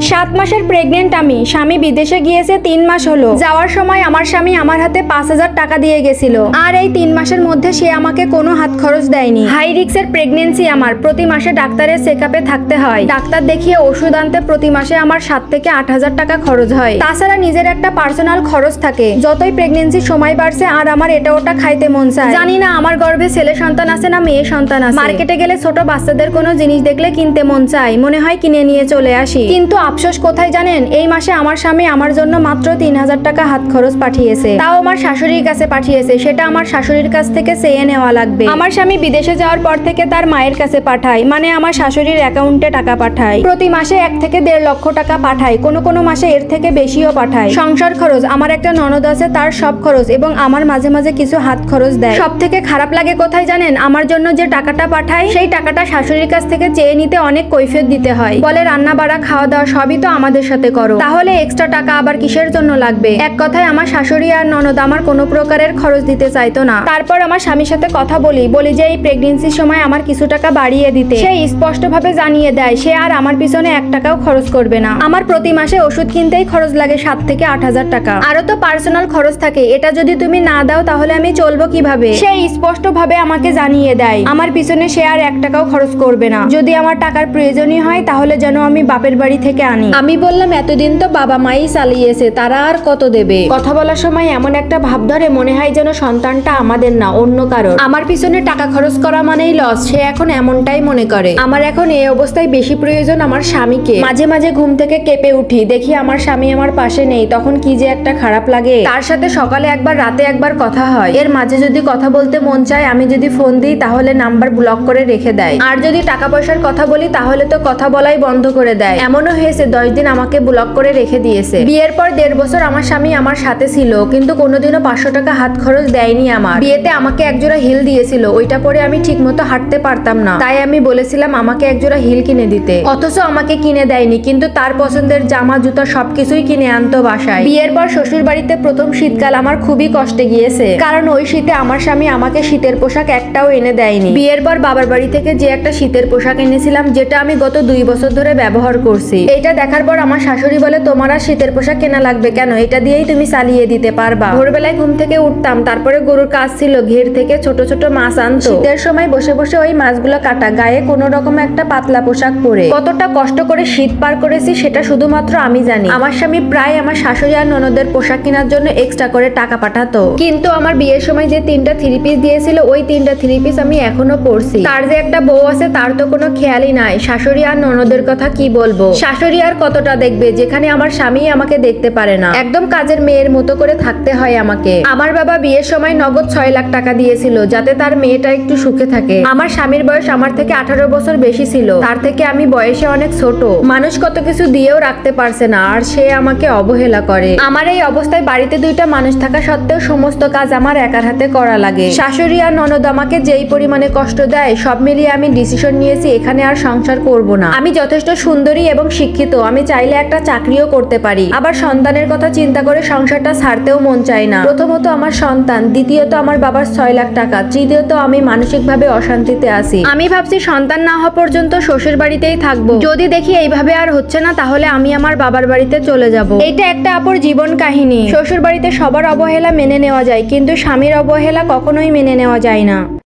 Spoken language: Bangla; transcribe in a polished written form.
7 মাসের প্রেগনেন্ট আমি। স্বামী বিদেশে গিয়েছে 3 মাস হলো। যাওয়ার সময় আমার স্বামী আমার হাতে 5000 টাকা দিয়ে গেছিল। আর এই 3 মাসের মধ্যে সে আমাকে কোনো হাত খরচ দেয়নি। হাই রিস্কের প্রেগনেন্সি আমার। প্রতি মাসে ডাক্তারের চেকআপে থাকতে হয়। ডাক্তার দেখিয়ে ওষুধ আনতে প্রতি মাসে আমার 7 থেকে 8000 টাকা খরচ হয়। তাছাড়া নিজের একটা পার্সোনাল খরচ থাকে। যতই প্রেগনেন্সির সময় বাড়ছে আর আমার এটা ওটা খাইতে মন চায়। জানি না আমার গর্ভে ছেলে সন্তান আছে না মেয়ে সন্তান আছে। মার্কেটে গেলে ছোট বাচ্চাদের কোনো জিনিস দেখলে কিনতে মন চায়, মনে হয় কিনে নিয়ে চলে আসি। কিন্তু আফসোস কোথায় জানেন, এই মাসে আমার স্বামী আমার জন্য মাত্র 3000 টাকা হাত খরচ পাঠিয়েছে। তাও আমার শাশুড়ির কাছে পাঠিয়েছে। সেটা আমার শাশুড়ির কাছ থেকে চেয়ে নেওয়া লাগবে। আমার স্বামী বিদেশে যাওয়ার পর থেকে তার মায়ের কাছে পাঠায়, মানে আমার শাশুড়ির অ্যাকাউন্টে টাকা পাঠায়। প্রতি মাসে 1 থেকে 1.5 লক্ষ টাকা পাঠায়। কোনো মাসে এর থেকে বেশিও পাঠায়। সংসার খরচ, আমার একটা ননদ আছে, তার সব খরচ এবং আমার মাঝে মাঝে কিছু হাত খরচ দেয়। সব থেকে খারাপ লাগে কোথায় জানেন, আমার জন্য যে টাকাটা পাঠায় সেই টাকাটা শাশুড়ির কাছ থেকে চেয়ে নিতে অনেক কৈফিয়ত দিতে হয়। বলে রান্না বাড়া খাওয়া দাওয়া সবই তো আমাদের সাথে করো, তাহলে এক্সট্রা টাকা আবার কিসের জন্য লাগবে। এক কথায় আমার শাশুড়ি আর ননদ আমার কোনো প্রকারের খরচ দিতে চাইতো না। তারপর আমার স্বামীর সাথে কথা বলি যে এই প্রেগনেন্সির সময় আমার কিছু টাকা বাড়িয়ে দিতে। সে স্পষ্ট ভাবে জানিয়ে দেয় সে আর আমার পিছনে 1 টাকাও খরচ করবে না। আমার প্রতি মাসে ওষুধ কিনতেই খরচ লাগে 7 থেকে 8000 টাকা। আরো তো পার্সোনাল খরচ থাকে, এটা যদি তুমি না দাও তাহলে আমি চলবো কিভাবে। সে স্পষ্ট ভাবে আমাকে জানিয়ে দেয় আমার পিছনে সে আর 1 টাকাও খরচ করবে না। যদি আমার টাকার প্রয়োজনই হয় তাহলে যেন আমি বাপের বাড়ি থেকে আনি। আমি বললাম এতদিন তো বাবা মাই চালিয়েছে, তারা আর কত দেবে। কথা বলার সময় এমন একটা ভাব ধরে মনে হয় যেন সন্তানটা আমাদের না অন্য কারোর। আমার পিছনে টাকা খরচ করা মানেই লস, সে এখন এমনটাই মনে করে। আমার এখন এই অবস্থায় বেশি প্রয়োজন আমার স্বামীকে। মাঝে মাঝে ঘুম থেকে কেঁপে উঠি, দেখি আমার স্বামী আমার পাশে নেই, তখন কি যে একটা খারাপ লাগে। তার সাথে সকালে একবার রাতে একবার কথা হয়। এর মাঝে যদি কথা বলতে মন চায়, আমি যদি ফোন দিই তাহলে নাম্বার ব্লক করে রেখে দেয়। আর যদি টাকা পয়সার কথা বলি তাহলে তো কথা বলাই বন্ধ করে দেয়। এমনও হয়েছে 10 দিন আমাকে ব্লক করে রেখে দিয়েছে। বিয়ের পর 1.5 বছর আমার স্বামী আমার সাথে ছিল, কিন্তু কোনোদিনও 500 টাকা হাত খরচ দেয়নি আমার। বিয়েতে আমাকে একজোড়া হিল দিয়েছিল, ওইটা পরে আমি ঠিক মতো হাঁটতে পারতাম না, তাই আমি বলেছিলাম আমাকে একজোড়া হিল কিনে দিতে। অথচ আমাকে কিনে দেয়নি, কিন্তু তার পছন্দের জামা জুতা সবকিছুই কিনে আনতো বাসায়। বিয়ের পর শ্বশুর বাড়িতে প্রথম শীতকাল আমার খুবই কষ্টে গিয়েছে, কারণ ওই শীতে আমার স্বামী আমাকে শীতের পোশাক একটাও এনে দেয়নি। বিয়ের পর বাবার বাড়ি থেকে যে একটা শীতের পোশাক এনেছিলাম, যেটা আমি গত 2 বছর ধরে ব্যবহার করছি, এটা দেখার পর আমার শাশুড়ি বলে তোমার আর শীতের পোশাক কেনা লাগবে কেন, এটা দিয়েই তুমি চালিয়ে দিতে পারবা। ভোরবেলায় ঘুম থেকে উঠতাম, তারপরে গরুর কাজ ছিল, ঘের থেকে ছোট ছোট মাছ আনতো। শীতের সময় বসে বসে ওই মাছগুলো কাটা, গায়ে কোনো রকম একটা পাতলা পোশাক পরে কতটা কষ্ট করে শীত পার করেছি সেটা শুধুমাত্র আমি জানি। আমার স্বামী প্রায় আমার শাশুড়ি আর ননদের পোশাক কেনার জন্য এক্সট্রা করে টাকা পাঠাতো। কিন্তু আমার বিয়ের সময় যে 3টা 3 পিস দিয়েছিল, ওই 3টা 3 পিস আমি এখনো পরছি। তার যে একটা বউ আছে তার তো কোনো খেয়ালই নাই। শাশুড়ি আর ননদের কথা কি বলবো, শাশুড়ি আর কতটা দেখবে যেখানে আমার স্বামী আমাকে দেখতে পারে না। একদম কাজের মেয়ের মতো করে থাকতে হয় আমাকে। আমার বাবা বিয়ের সময় নগদ 6 লাখ টাকা দিয়েছিল যাতে তার মেয়েটা একটু সুখে থাকে। আমার স্বামীর বয়স আমার থেকে 18 বছর বেশি ছিল, তার থেকে আমি বয়সে অনেক ছোট। মানুষ কত কিছু দিয়েও রাখতে পারছে না, আর সে আমাকে অবহেলা করে। আমার এই অবস্থায় বাড়িতে 2টা মানুষ থাকা সত্ত্বেও সমস্ত কাজ আমার একার হাতে করা লাগে। শাশুড়ি আর ননদ আমাকে যেই পরিমাণে কষ্ট দেয়, সব মিলিয়ে আমি ডিসিশন নিয়েছি এখানে আর সংসার করব না। আমি যথেষ্ট সুন্দরী এবং শিক্ষিত, আমি চাইলে একটা চাকরিও করতে পারি। আবার সন্তানের কথা চিন্তা করে সংসারটা ছাড়তেও মন চায় না। প্রথমত আমার সন্তান, দ্বিতীয়ত আমার বাবার 6 লাখ টাকা, তৃতীয়ত আমি মানসিকভাবে অশান্তিতে আছি। আমি ভাবছি সন্তান না হওয়া পর্যন্ত শ্বশুর বাড়িতেই থাকবো। যদি দেখি এইভাবে আর হচ্ছে না তাহলে আমি আমার বাবার বাড়িতে চলে যাব। এইটা একটা আপুর জীবন কাহিনী। শ্বশুর বাড়িতে সবার অবহেলা মেনে নেওয়া যায়, কিন্তু স্বামীর অবহেলা কখনোই মেনে নেওয়া যায় না।